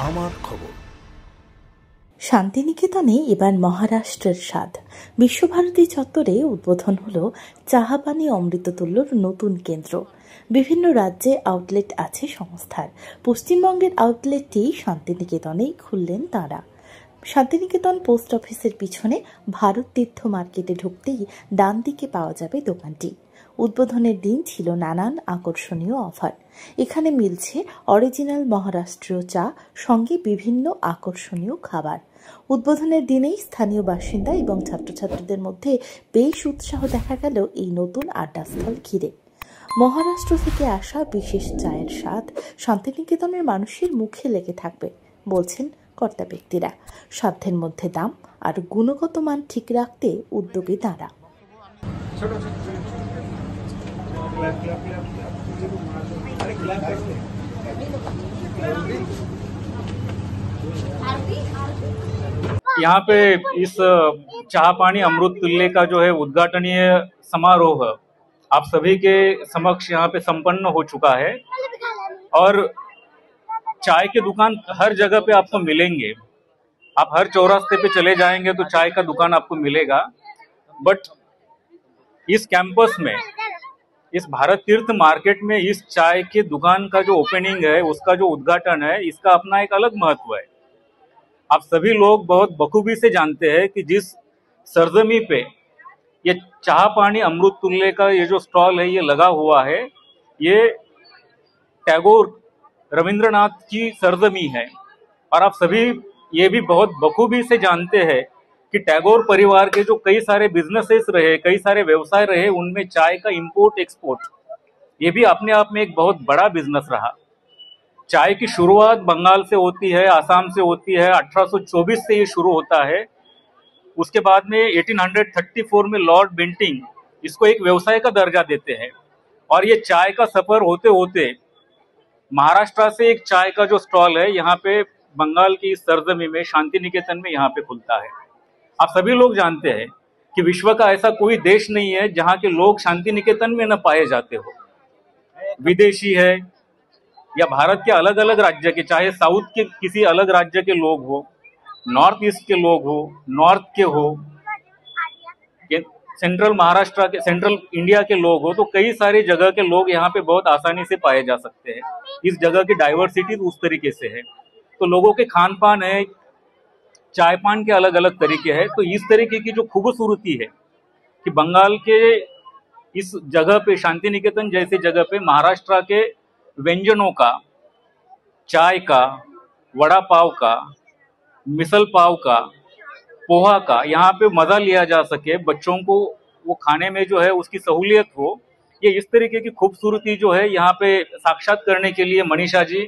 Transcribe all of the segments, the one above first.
আমার খবর। শান্তিনিকেতনে এবার মহারাষ্ট্রের স্বাদ। বিশ্বভারতী চত্বরে উদ্বোধন হল চাহাপানি অমৃততুল্যর নতুন কেন্দ্র। বিভিন্ন রাজ্যে আউটলেট আছে সংস্থার। পশ্চিমবঙ্গের আউটলেটটি শান্তিনিকেতনেই খুললেন তাঁরা। শান্তিনিকেতন পোস্ট অফিসের পিছনে ভারত তীর্থ মার্কেটে ঢুকতেই ডান দিকে পাওয়া যাবে দোকানটি। উদ্বোধনের দিন ছিল নানান আকর্ষণীয় অফার। এখানে মিলছে অরিজিনাল মহারাষ্ট্রীয় চা, সঙ্গে বিভিন্ন আকর্ষণীয় খাবার। উদ্বোধনের দিনেই স্থানীয় বাসিন্দা এবং ছাত্রছাত্রীদের মধ্যে বেশ উৎসাহ দেখা গেল এই নতুন আড্ডাস্থল ঘিরে। মহারাষ্ট্র থেকে আসা বিশেষ চায়ের স্বাদ শান্তিনিকেতনের মানুষের মুখে লেগে থাকবে বলছেন কর্তা ব্যক্তিরা। সাধ্যের মধ্যে দাম আর গুণগত মান ঠিক রাখতে উদ্যোগী তাঁরা। यहाँ पे इस चाहपानी अमृत तुल्य का जो है उद्घाटनीय समारोह आप सभी के समक्ष यहाँ पे संपन्न हो चुका है और चाय के दुकान हर जगह पे आपको मिलेंगे। आप हर चौरास्ते पे चले जाएंगे तो चाय का दुकान आपको मिलेगा। बट इस कैंपस में, इस भारत तीर्थ मार्केट में इस चाय के दुकान का जो ओपनिंग है, उसका जो उद्घाटन है, इसका अपना एक अलग महत्व है। आप सभी लोग बहुत बखूबी से जानते हैं कि जिस सरजमी पे ये चाहपानी अमृत तुल्य का ये जो स्टॉल है ये लगा हुआ है, ये टैगोर रविंद्रनाथ की सरजमी है। और आप सभी ये भी बहुत बखूबी से जानते हैं कि टैगोर परिवार के जो कई सारे बिजनेसेस रहे, कई सारे व्यवसाय रहे, उनमें चाय का इंपोर्ट एक्सपोर्ट ये भी अपने आप में एक बहुत बड़ा बिजनेस रहा। चाय की शुरुआत बंगाल से होती है, आसाम से होती है। 1824 से ये शुरू होता है। उसके बाद में 1834 में लॉर्ड बेंटिंग इसको एक व्यवसाय का दर्जा देते हैं और ये चाय का सफर होते होते महाराष्ट्र से एक चाय का जो स्टॉल है यहाँ पे बंगाल की इस सरजमी में शांतिनिकेतन में यहाँ पे खुलता है। आप सभी लोग जानते हैं कि विश्व का ऐसा कोई देश नहीं है जहाँ के लोग शांतिनिकेतन में न पाए जाते हो। विदेशी है या भारत के अलग अलग राज्य के, चाहे साउथ के किसी अलग राज्य के लोग हो, नॉर्थ ईस्ट के लोग हो, नॉर्थ के हो, सेंट्रल महाराष्ट्र के, सेंट्रल इंडिया के लोग हो, तो कई सारी जगह के लोग यहाँ पे बहुत आसानी से पाए जा सकते हैं। इस जगह की डाइवर्सिटी उस तरीके से है। तो लोगों के खान पान है, चाय पान के अलग अलग तरीके हैं। तो इस तरीके की जो खूबसूरती है कि बंगाल के इस जगह पे, शांतिनिकेतन जैसी जगह पे महाराष्ट्र के व्यंजनों का, चाय का, वड़ा पाव का, मिसल पाव का, पोहा का यहाँ पे मजा लिया जा सके, बच्चों को वो खाने में जो है उसकी सहूलियत हो, ये इस तरीके की खूबसूरती जो है यहाँ पे साक्षात करने के लिए मनीषा जी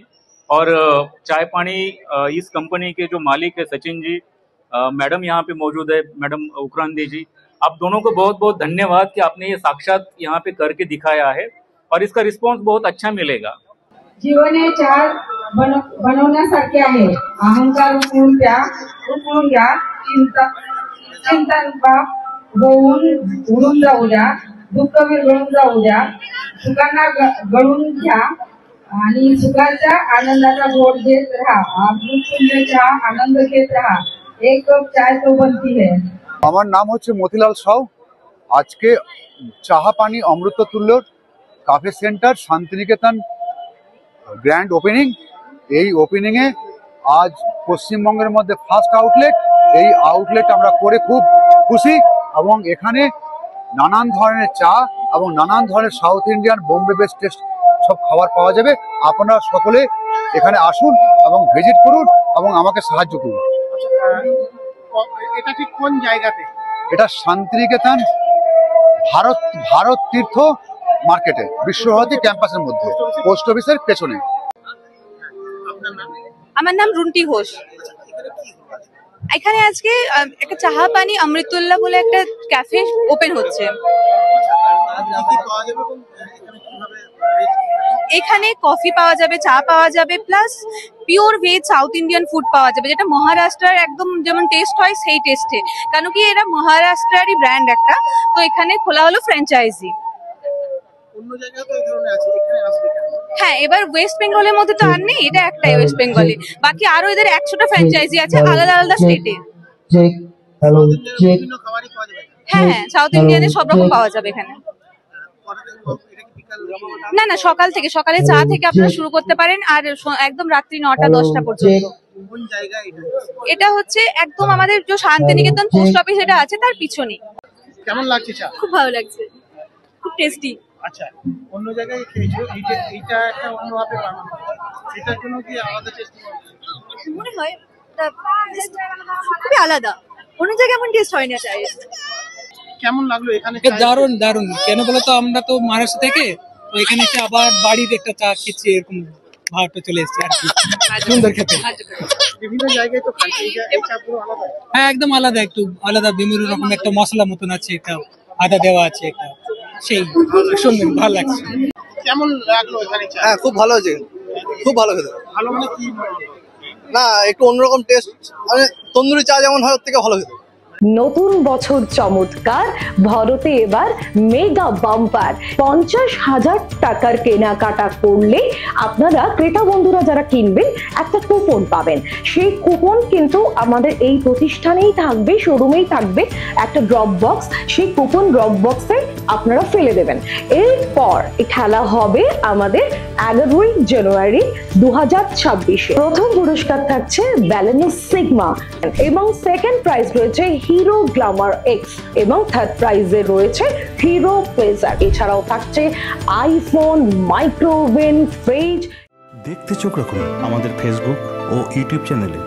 और चाय पानी इस कंपनी के जो मालिक है सचिन जी, मैडम यहाँ पे मौजूद है, मैडम उक्रांदी जी, आप दोनों को बहुत बहुत धन्यवाद कि आपने ये साक्षात यहाँ पे करके दिखाया है और इसका रिस्पॉन्स बहुत अच्छा मिलेगा। जीवन हे चार बनवण्यासारखे आहे। अहंकार उकळून घ्या, चिंतन होऊन उडून जाऊ द्या, दुःख विरघळून जाऊ द्या, सुखांना गळून घ्या आणि सुखाच्या आनंदाचा गोड घेत राहा। अमृततुल्य चहा आनंद घेत राहा। एक कप चाय तो बनती है। আমার নাম হচ্ছে মতিলাল সাউ। আজকে Chahapani Amruttulya cafe centre Santiniketan grand opening. এই ওপেনিংয়ে আজ পশ্চিমবঙ্গের মধ্যে ফার্স্ট আউটলেট। এই আউটলেট আমরা করে খুব খুশি এবং এখানে নানান ধরনের চা এবং নানান ধরনের south Indian Bombay base test সব খাবার পাওয়া যাবে। আপনারা সকলে এখানে আসুন এবং ভিজিট করুন এবং আমাকে সাহায্য করুন। এটা ঠিক কোন জায়গাতে? এটা শান্তিনিকেতন ভারত তীর্থ মার্কেটে, বিশ্বভারতী ক্যাম্পাসের মধ্যে, পোস্ট অফিসের পেছনে। আমার নাম রুন্টি ঘোষ। এখানে আজকে একটা চাহাপানি অমৃততুল্য বলে একটা ক্যাফে ওপেন হচ্ছে। এখানে কফি পাওয়া যাবে, চা পাওয়া যাবে, plus pure veg south Indian food পাওয়া যাবে, যেটা মহারাষ্ট্রের একদম যেমন টেস্ট হয় সেই টেস্টে। কারণ কি এরা মহারাষ্ট্রেরই ব্র্যান্ড একটা, তো এখানে খোলা হলো ফ্র্যাঞ্চাইজি। অন্য জায়গায় তো এই ধরনের আছে, এখানে আসবে কেন? হ্যাঁ, এবার ওয়েস্ট বেঙ্গলের মধ্যে তো আর নেই, এটা একটাই ওয়েস্ট বেঙ্গলে। বাকি আরো এদের 100টা ফ্র্যাঞ্চাইজি আছে আলাদা আলাদা স্টেটে। হ্যাঁ হ্যাঁ, সাউথ ইন্ডিয়ানের সব রকম পাওয়া যাবে এখানে। না না, সকাল থেকে, সকালে চা থেকে আপনারা শুরু করতে পারেন আর একদম রাত্রি 9টা-10টা পর্যন্ত। এটা হচ্ছে একদম আমাদের যে শান্তিনিকেতন পোস্ট অফিস এটা আছে তার পিছনে। কেমন লাগছে চা? খুব ভালো লাগছে, খুব টেস্টি। আচ্ছা, অন্য জায়গায় খেয়েছো, এইটা একটা অন্যভাবে বানানো, এটার জন্য কি আলাদা টেস্ট মনে হয়? খুবই আলাদা, অন্য জায়গায় এমন টেস্ট হয় না চায়ের। কেমন লাগলো এখানে? দারুণ দারুণ। কেন বলতো, আমরা তো মহারাষ্ট্র থেকে, তো এখানে এসে আবার বাড়িতে একটা চা খেয়েছি, এরকম ভাবটা চলে এসেছে আর কি। সুন্দর খেতে। বিভিন্ন জায়গায় তো এই চা পুরো আলাদা। হ্যাঁ, একদম আলাদা, একটু আলাদা। বিভিন্ন রকম একটা মশলা মতন আছে, একটা আদা দেওয়া আছে, একটা সেই সুন্দর, ভালো লাগছে। কেমন লাগলো এখানে চা? হ্যাঁ, খুব ভালো হয়েছে, খুব ভালো খেতে। ভালো মানে কি? না, একটু অন্যরকম টেস্ট, মানে তন্দুরি চা যেমন হয় ওর থেকে ভালো খেতে। নতুন বছর চমৎকার, ভরতে এবার মেগা বাম্পার। 50,000 টাকার কেনাকাটা করলে আপনারা ক্রেতা বন্ধুরা যারা কিনবেন একটা কুপন পাবেন। সেই কুপন কিন্তু আমাদের এই প্রতিষ্ঠানেই থাকবে, শোরুমেই থাকবে একটা ড্রপ বক্স। সেই কুপন ড্রপ বক্সে আপনারা ফেলে দেবেন। এরপর খেলা হবে আমাদের 11ই জানুয়ারি 2026। প্রথম পুরস্কার থাকছে ব্যালেনো সিগমা এবং সেকেন্ড প্রাইজ রয়েছে হিরো গ্ল্যামার এক্স এবং থার্ড প্রাইজে রয়েছে হিরো প্লেজার। এছাড়াও থাকছে আইফোন, মাইক্রোওভেন, ফ্রিজ। দেখতে চোখ রাখুন আমাদের ফেসবুক ও ইউটিউব চ্যানেলে।